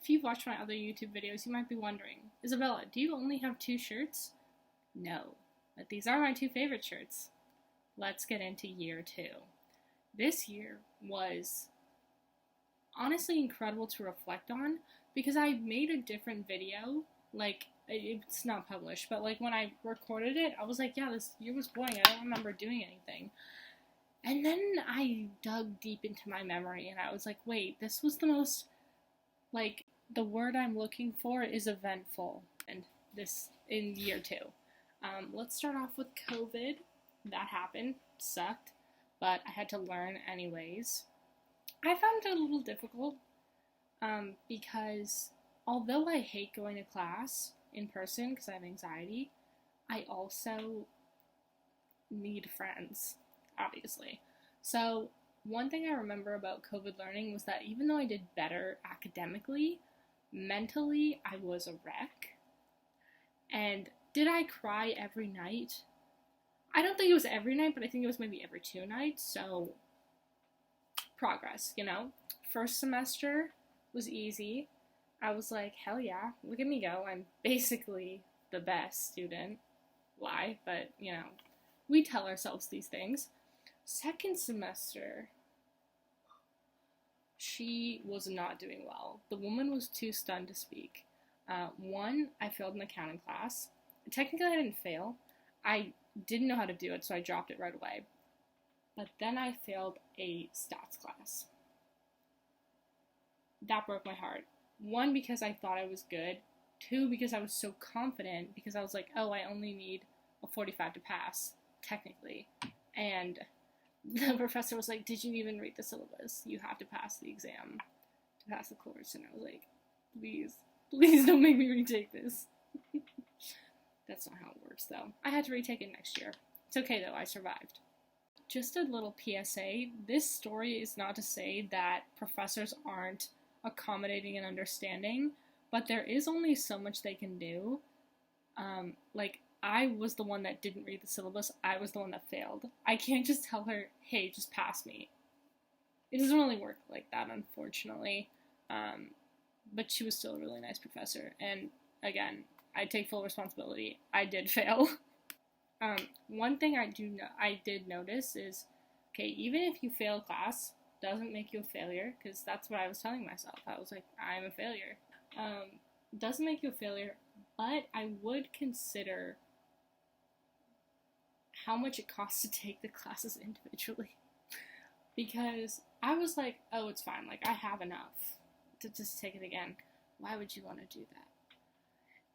if you've watched my other YouTube videos, you might be wondering, Isabella, do you only have 2 shirts? No, but these are my 2 favorite shirts. Let's get into year 2. This year was honestly incredible to reflect on because I made a different video. Like, it's not published, but like when I recorded it, I was like, yeah, this year was boring. I don't remember doing anything. And then I dug deep into my memory and I was like, wait, this was the most, like, the word I'm looking for is eventful. And this in year 2. Let's start off with COVID. That happened, sucked, but I had to learn anyways. I found it a little difficult because although I hate going to class in person because I have anxiety, I also need friends, obviously. So one thing I remember about COVID learning was that even though I did better academically, mentally I was a wreck. And did I cry every night? I don't think it was every night, but I think it was maybe every 2 nights, so progress, you know? First semester was easy. I was like, hell yeah, look at me go. I'm basically the best student. Lie, but, you know, we tell ourselves these things. Second semester, she was not doing well. The woman was too stunned to speak. One, I failed an accounting class. Technically, I didn't fail. I didn't know how to do it, so I dropped it right away. But then I failed a stats class. That broke my heart. 1, because I thought I was good. 2, because I was so confident, because I was like, oh, I only need a 45 to pass, technically. And the professor was like, did you even read the syllabus? You have to pass the exam to pass the course. And I was like, please don't make me retake this. That's not how it works, though. I had to retake it next year. It's okay, though. I survived. Just a little PSA. This story is not to say that professors aren't accommodating and understanding, but there is only so much they can do. Like, I was the one that didn't read the syllabus. I was the one that failed. I can't just tell her, hey, just pass me. It doesn't really work like that, unfortunately. But she was still a really nice professor. And, again, I take full responsibility. I did fail. One thing I did notice is, okay, even if you fail class, doesn't make you a failure, because that's what I was telling myself. I was like, I'm a failure. Doesn't make you a failure, but I would consider how much it costs to take the classes individually. Because I was like, oh, it's fine, like, I have enough to just take it again. Why would you want to do that?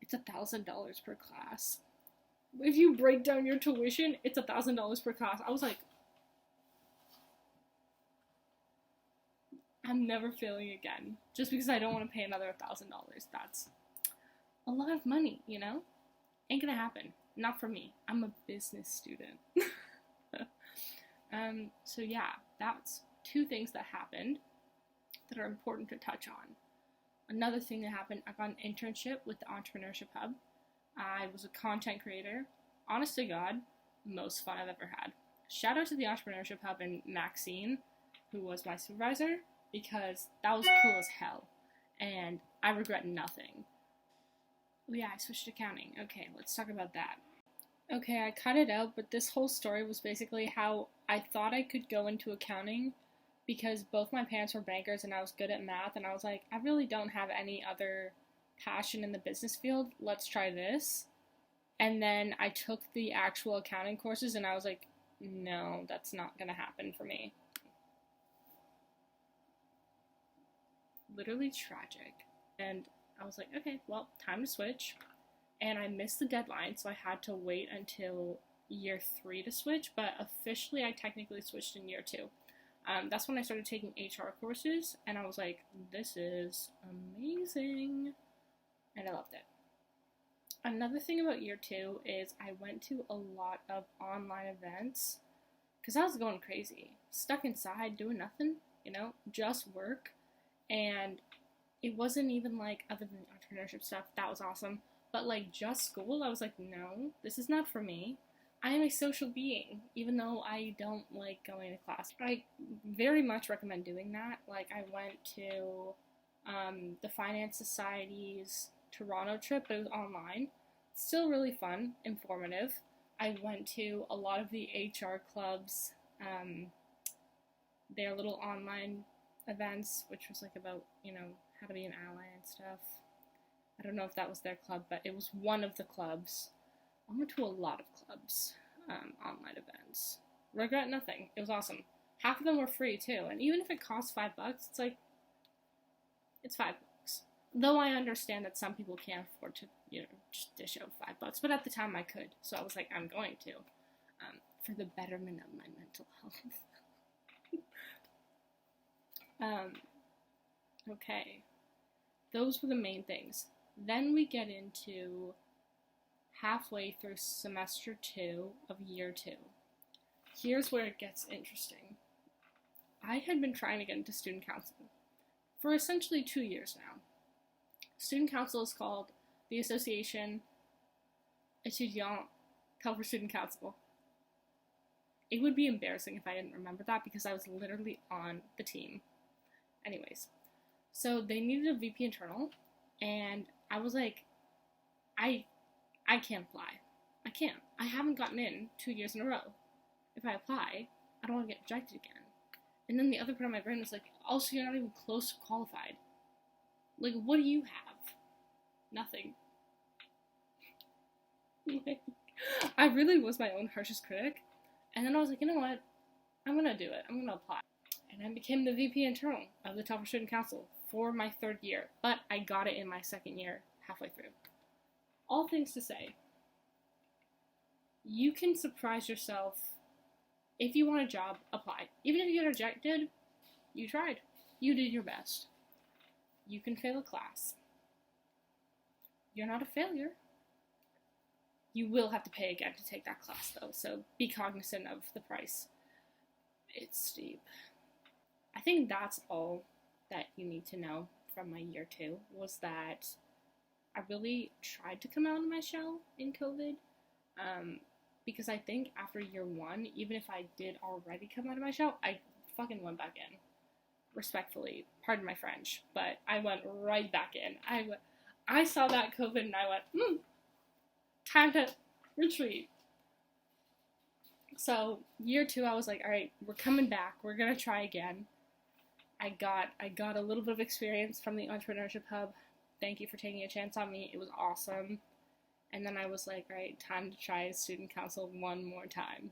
It's $1,000 per class. If you break down your tuition, it's $1,000 per class. I was like, I'm never failing again. Just because I don't want to pay another $1,000. That's a lot of money, you know? Ain't gonna happen. Not for me. I'm a business student. So yeah, that's 2 things that happened that are important to touch on. Another thing that happened, I got an internship with the Entrepreneurship Hub. I was a content creator. Honest to God, most fun I've ever had. Shout out to the Entrepreneurship Hub and Maxine, who was my supervisor, because that was cool as hell. And I regret nothing. Oh yeah, I switched to accounting. Okay, let's talk about that. Okay, I cut it out, but this whole story was basically how I thought I could go into accounting because both my parents were bankers and I was good at math, and I was like, I really don't have any other passion in the business field. Let's try this. And then I took the actual accounting courses and I was like, no, that's not gonna happen for me. Literally tragic. And I was like, okay, well, time to switch. And I missed the deadline, so I had to wait until year 3 to switch, but officially I technically switched in year 2. That's when I started taking HR courses, and I was like, this is amazing. And I loved it. Another thing about year 2 is I went to a lot of online events, because I was going crazy. Stuck inside, doing nothing, you know, just work. And it wasn't even like, other than entrepreneurship stuff, that was awesome. But like just school, I was like, no, this is not for me. I am a social being, even though I don't like going to class. I very much recommend doing that. Like, I went to the Finance Society's Toronto trip, but it was online. Still really fun, informative. I went to a lot of the HR clubs, their little online events, which was like about, how to be an ally and stuff. I don't know if that was their club, but it was one of the clubs. I went to a lot of clubs, online events. Regret nothing. It was awesome. Half of them were free too, and even if it costs $5, it's like, it's $5. Though I understand that some people can't afford to, just dish out $5, but at the time I could, so I was like, I'm going to, for the betterment of my mental health. Okay, those were the main things. Then we get into halfway through semester 2 of year 2. Here's where it gets interesting. I had been trying to get into student council for essentially 2 years now. Student council is called the Association Étudiant for Student Council. It would be embarrassing if I didn't remember that because I was literally on the team. Anyways, so they needed a VP internal, and I was like, I can't apply. I can't. I haven't gotten in 2 years in a row. If I apply, I don't want to get rejected again. And then the other part of my brain was like, also, you're not even close to qualified. Like, what do you have? Nothing. I really was my own harshest critic. And then I was like, you know what? I'm going to do it. I'm going to apply. And I became the VP internal of the Telford Student Council for my 3rd year. But I got it in my 2nd year, halfway through. All things to say, you can surprise yourself. If you want a job, apply. Even if you get rejected, you tried. You did your best. You can fail a class. You're not a failure. You will have to pay again to take that class, though, so be cognizant of the price. It's steep. I think that's all that you need to know from my year 2, was that I really tried to come out of my shell in COVID, because I think after year 1, even if I did already come out of my shell, I fucking went back in. Respectfully, pardon my French, but I went right back in. I saw that COVID and I went, time to retreat. So, year 2, I was like, alright, we're coming back, we're gonna try again. I got a little bit of experience from the Entrepreneurship Hub. Thank you for taking a chance on me, it was awesome. And then I was like, alright, time to try student council one more time.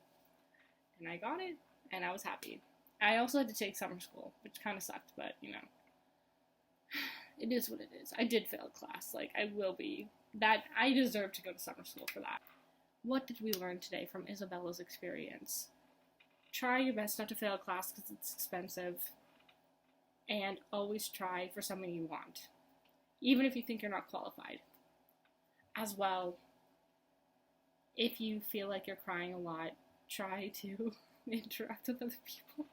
And I got it, and I was happy. I also had to take summer school, which kind of sucked, but, it is what it is. I did fail a class, I deserve to go to summer school for that. What did we learn today from Isabella's experience? Try your best not to fail a class because it's expensive, and always try for something you want, even if you think you're not qualified. As well, if you feel like you're crying a lot, try to interact with other people.